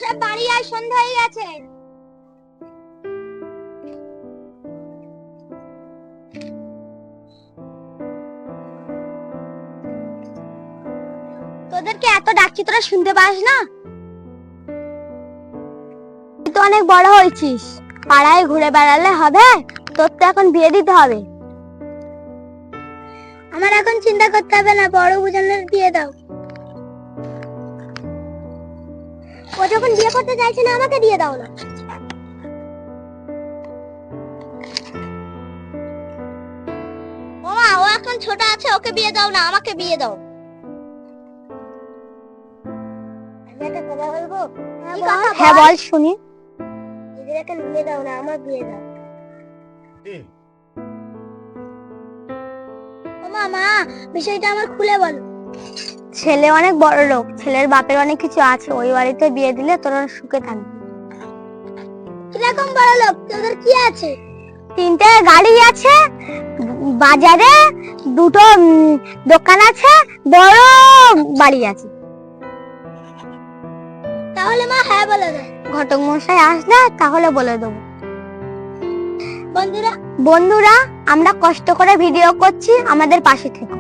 সব বাড়ি আয়, সন্ধ্যা হয়ে গেছে। তোদেরকে এত ডাকছি, তোরা শুনতে পাস না? তুই তো অনেক বড় হয়েছিস, পাড়ায় ঘুরে বেড়ালে হবে? তোর তো এখন বিয়ে দিতে হবে। আমার এখন চিন্তা করতে হবে না, বড় বুঝানোর বিয়ে দাও। ও যখন বিয়ে করতে চাইছে না, আমাকে দিয়ে দাও না। ও মা, ও এখন ছোট আছে, ওকে বিয়ে দাও না, আমাকে বিয়ে দাও। আমি একটা কথা বলবো? হ্যাঁ বল শুনি। এদেরকে বিয়ে দাও না, আমার বিয়ে দাও। ও মা, বিষয়টা আমার খুলে বলো। ছেলে অনেক বড় লোক, ছেলের বাপের অনেক কিছু আছে, ওই বাড়িতে বিয়ে দিলে তোরা সুখে থাকবি। কিরকম বড় লোক? তোদের কি আছে? 3টে গাড়ি আছে, বাজারে 2টো দোকান আছে, বড় বাড়ি আছে। তাহলে মা হ্যাঁ বলে দাও। ঘটক মশাই আসলে তাহলে বলে দেবো। বন্ধুরা আমরা কষ্ট করে ভিডিও করছি, আমাদের পাশে থেকো।